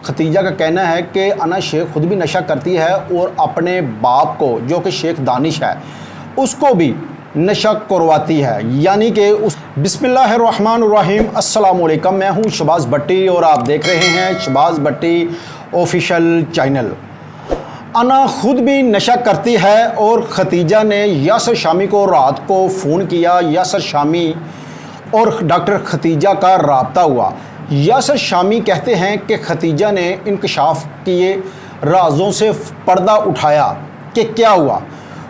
Khadija का कहना है कि अना शेख खुद भी नशा करती है और अपने बाप को जो कि शेख दानिश है उसको भी नशा करवाती है। यानी कि उस बिस्मिल्लाहिर्रहमानिर्रहीम अस्सलाम वालेकुम, मैं हूं शहबाज भट्टी और आप देख रहे हैं शहबाज भट्टी ऑफिशियल चैनल। अना खुद भी नशा करती है और खतीजा ने यासर शामी को रात को फ़ोन किया। यासर शामी और डॉक्टर खतीजा का राब्ता हुआ। यासर शामी कहते हैं कि खतीजा ने इंकशाफ किए, राज़ों से पर्दा उठाया कि क्या हुआ।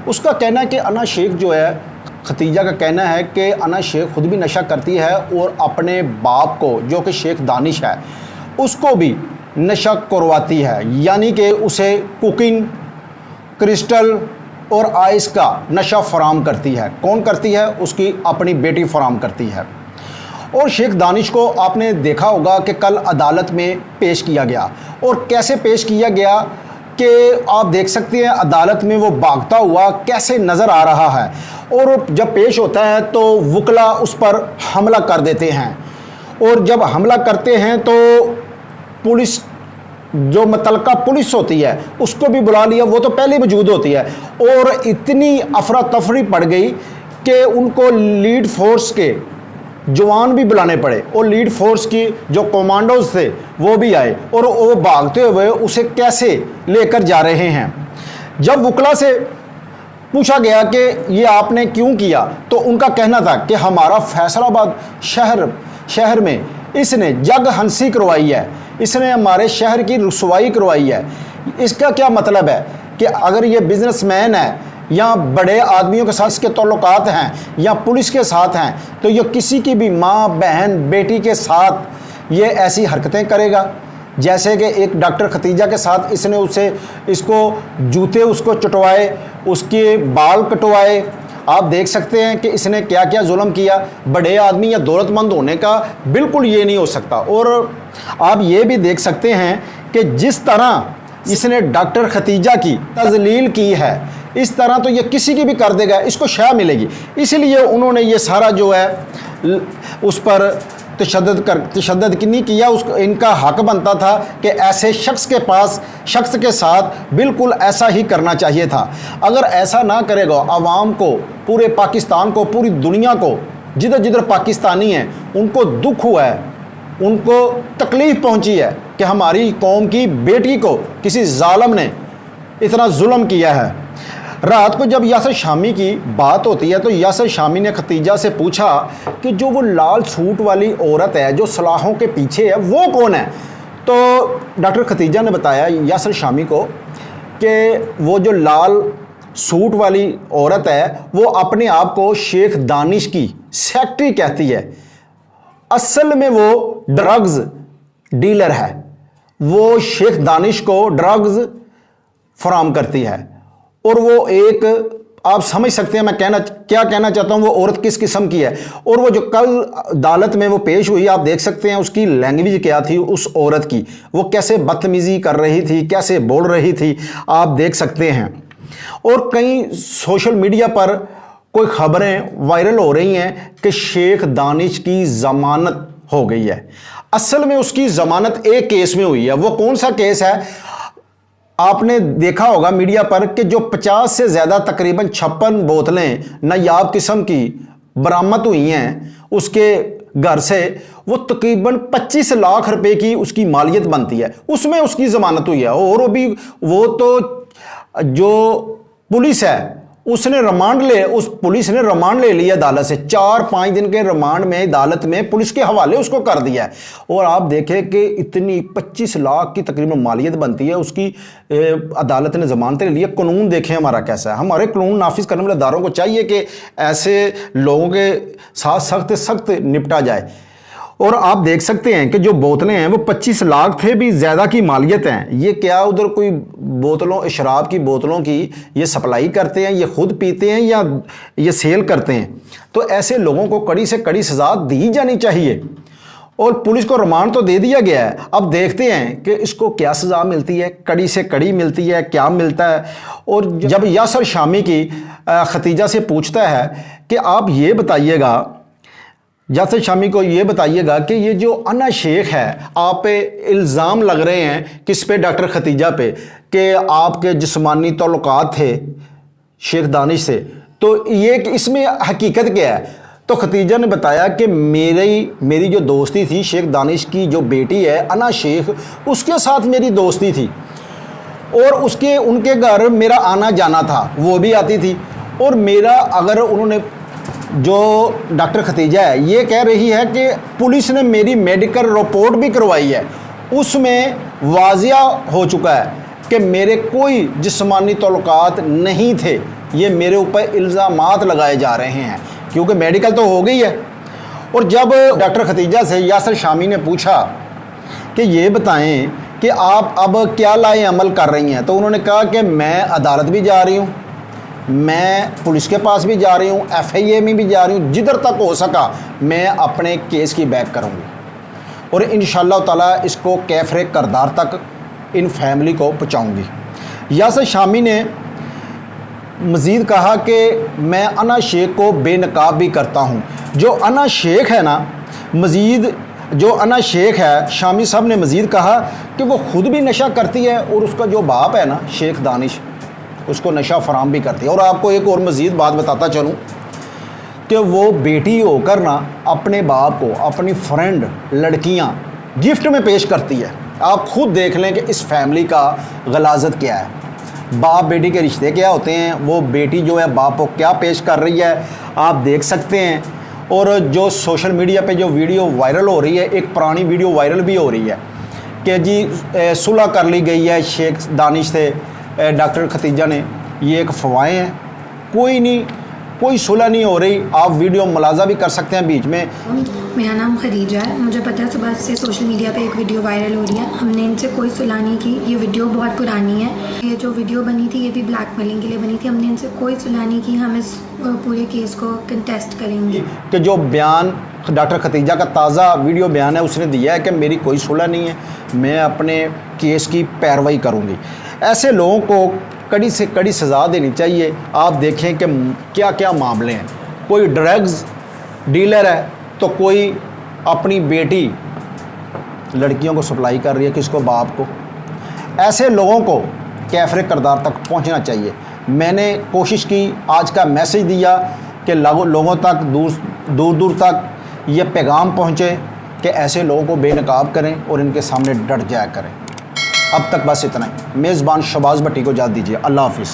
उसका कहना है कि अना शेख जो है, खतीजा का कहना है कि अना शेख खुद भी नशा करती है और अपने बाप को जो कि शेख दानिश है उसको भी नशा करवाती है। यानी कि उसे कुकिंग, क्रिस्टल और आइस का नशा फराम करती है। कौन करती है? उसकी अपनी बेटी फराम करती है। और शेख दानिश को आपने देखा होगा कि कल अदालत में पेश किया गया। और कैसे पेश किया गया कि आप देख सकते हैं अदालत में वो भागता हुआ कैसे नज़र आ रहा है। और जब पेश होता है तो वकला उस पर हमला कर देते हैं। और जब हमला करते हैं तो पुलिस, जो मुतलका पुलिस होती है, उसको भी बुला लिया। वो तो पहले मौजूद होती है। और इतनी अफरा तफरी पड़ गई कि उनको लीड फोर्स के जवान भी बुलाने पड़े और लीड फोर्स की जो कमांडोज थे वो भी आए और वो भागते हुए उसे कैसे लेकर जा रहे हैं। जब वकला से पूछा गया कि ये आपने क्यों किया, तो उनका कहना था कि हमारा फैसलाबाद शहर में इसने जग हंसी करवाई है, इसने हमारे शहर की रुसवाई करवाई है। इसका क्या मतलब है कि अगर ये बिजनेसमैन है या बड़े आदमियों के साथ इसके ताल्लुकात हैं या पुलिस के साथ हैं, तो ये किसी की भी माँ, बहन, बेटी के साथ ये ऐसी हरकतें करेगा। जैसे कि एक डॉक्टर खतीजा के साथ इसने इसको जूते उसको चटवाए, उसके बाल कटवाए। आप देख सकते हैं कि इसने क्या क्या जुल्म किया। बड़े आदमी या दौलतमंद होने का बिल्कुल ये नहीं हो सकता। और आप ये भी देख सकते हैं कि जिस तरह इसने डॉक्टर खतीजा की तजलील की है, इस तरह तो ये किसी की भी कर देगा, इसको शय मिलेगी। इसलिए उन्होंने ये सारा जो है उस पर तशद्दुद नहीं किया। उसको इनका हक बनता था कि ऐसे शख्स के साथ बिल्कुल ऐसा ही करना चाहिए था। अगर ऐसा ना करेगा, आवाम को, पूरे पाकिस्तान को, पूरी दुनिया को, जिधर जिधर पाकिस्तानी हैं उनको दुख हुआ है, उनको तकलीफ़ पहुंची है कि हमारी कौम की बेटी को किसी जालिम ने इतना जुल्म किया है। रात को जब यासर शामी की बात होती है तो यासर शामी ने खतीजा से पूछा कि जो वो लाल सूट वाली औरत है जो सलाहों के पीछे है वो कौन है। तो डॉक्टर खतीजा ने बताया यासर शामी को कि वो जो लाल सूट वाली औरत है वो अपने आप को शेख दानिश की सेक्रेटरी कहती है। असल में वो ड्रग्स डीलर है। वो शेख दानिश को ड्रग्स फराम करती है। और वो एक, आप समझ सकते हैं मैं क्या कहना चाहता हूँ, वो औरत किस किस्म की है। और वो जो कल अदालत में वो पेश हुई, आप देख सकते हैं उसकी लैंग्वेज क्या थी उस औरत की, वो कैसे बदतमीज़ी कर रही थी, कैसे बोल रही थी, आप देख सकते हैं। और कई सोशल मीडिया पर कोई खबरें वायरल हो रही हैं कि शेख दानिश की ज़मानत हो गई है। असल में उसकी ज़मानत एक केस में हुई है। वो कौन सा केस है? आपने देखा होगा मीडिया पर कि जो 50 से ज़्यादा तकरीबन 56 बोतलें नायाब किस्म की बरामद हुई हैं उसके घर से, वो तकरीबन 25 लाख रुपए की उसकी मालियत बनती है, उसमें उसकी ज़मानत हुई है। और अभी वो तो जो पुलिस है उसने पुलिस ने रिमांड ले लिया अदालत से। 4-5 दिन के रिमांड में अदालत में पुलिस के हवाले उसको कर दिया है। और आप देखें कि इतनी 25 लाख की तकरीबन मालियत बनती है उसकी। अदालत ने जमानत ले लिया। कानून देखें हमारा कैसा है। हमारे कानून नाफिज करने वाले इदारों को चाहिए कि ऐसे लोगों के साथ सख्त निपटा जाए। और आप देख सकते हैं कि जो बोतलें हैं वो 25 लाख थे भी ज़्यादा की मालियत हैं। ये क्या उधर कोई शराब की बोतलों की ये सप्लाई करते हैं, ये खुद पीते हैं या ये सेल करते हैं? तो ऐसे लोगों को कड़ी से कड़ी सज़ा दी जानी चाहिए। और पुलिस को रिमांड तो दे दिया गया है, अब देखते हैं कि इसको क्या सज़ा मिलती है, कड़ी से कड़ी मिलती है, क्या मिलता है। और जब यासर शामी की खतीजा से पूछता है कि आप ये बताइएगा यासिर शामी को ये बताइएगा कि ये जो अना शेख है, आप पे इल्ज़ाम लग रहे हैं किस पे, डॉक्टर खतीजा पे, कि आपके जिस्मानी ताल्लुकात थे शेख दानिश से, तो ये इसमें हकीकत क्या है? तो खतीजा ने बताया कि मेरी जो दोस्ती थी, शेख दानिश की जो बेटी है अना शेख, उसके साथ मेरी दोस्ती थी और उनके घर मेरा आना जाना था, वो भी आती थी। और मेरा अगर उन्होंने, जो डॉक्टर खतीजा है ये कह रही है कि पुलिस ने मेरी मेडिकल रिपोर्ट भी करवाई है, उसमें वाजिया हो चुका है कि मेरे कोई जिस्मानी ताल्लुकात नहीं थे। ये मेरे ऊपर इल्ज़ामात लगाए जा रहे हैं क्योंकि मेडिकल तो हो गई है। और जब डॉक्टर खतीजा से यासिर शामी ने पूछा कि ये बताएं कि आप अब क्या लाए अमल कर रही हैं, तो उन्होंने कहा कि मैं अदालत भी जा रही हूँ, मैं पुलिस के पास भी जा रही हूँ, FIA में भी जा रही हूँ, जिधर तक हो सका मैं अपने केस की बैक करूँगी और इंशाअल्लाह ताला इसको कैफरे करदार तक इन फैमिली को पहुँचाऊँगी। यासिर शामी ने मज़ीद कहा कि मैं अना शेख को बेनकाब भी करता हूँ। जो अना शेख है ना, जो अना शेख है, शामी साहब ने मज़ीद कहा कि वो ख़ुद भी नशा करती है और उसका जो बाप है ना शेख दानिश, उसको नशा फराम भी करती है। और आपको एक और मज़ीद बात बताता चलूँ कि वो बेटी होकर ना अपने बाप को अपनी फ्रेंड लड़कियाँ गिफ्ट में पेश करती है। आप खुद देख लें कि इस फैमिली का गलाजत क्या है, बाप बेटी के रिश्ते क्या होते हैं, वो बेटी जो है बाप को क्या पेश कर रही है आप देख सकते हैं। और जो सोशल मीडिया पे जो वीडियो वायरल हो रही है, एक पुरानी वीडियो वायरल भी हो रही है कि जी सुलह कर ली गई है शेख दानिश से डॉक्टर खतीजा ने, ये एक अफवाहें हैं, कोई नहीं, कोई सुलह नहीं हो रही। आप वीडियो मुलाजा भी कर सकते हैं बीच में। मेरा नाम खदीजा है। मुझे पता है सुबह से सोशल मीडिया पे एक वीडियो वायरल हो रही है, हमने इनसे कोई सुलह नहीं की, ये वीडियो बहुत पुरानी है। ये जो वीडियो बनी थी ये भी ब्लैकमेलिंग के लिए बनी थी, हमने इनसे कोई सुलह नहीं की। हम इस पूरे केस को कंटेस्ट करेंगे। कि जो बयान डॉक्टर खतीजा का ताज़ा वीडियो बयान है उसने दिया है कि मेरी कोई सुलह नहीं है, मैं अपने केस की पैरवाई करूँगी। ऐसे लोगों को कड़ी से कड़ी सज़ा देनी चाहिए। आप देखें कि क्या क्या मामले हैं, कोई ड्रग्स डीलर है तो कोई अपनी बेटी लड़कियों को सप्लाई कर रही है, किसको, बाप को। ऐसे लोगों को कैफरे करदार तक पहुंचना चाहिए। मैंने कोशिश की, आज का मैसेज दिया कि लोगों तक दूर दूर तक ये पैगाम पहुंचे कि ऐसे लोगों को बेनकाब करें और इनके सामने डट जाया करें। अब तक बस इतना ही। मेज़बान शबाज़ भट्टी को इजाज़त दीजिए। अल्लाह हाफिज़।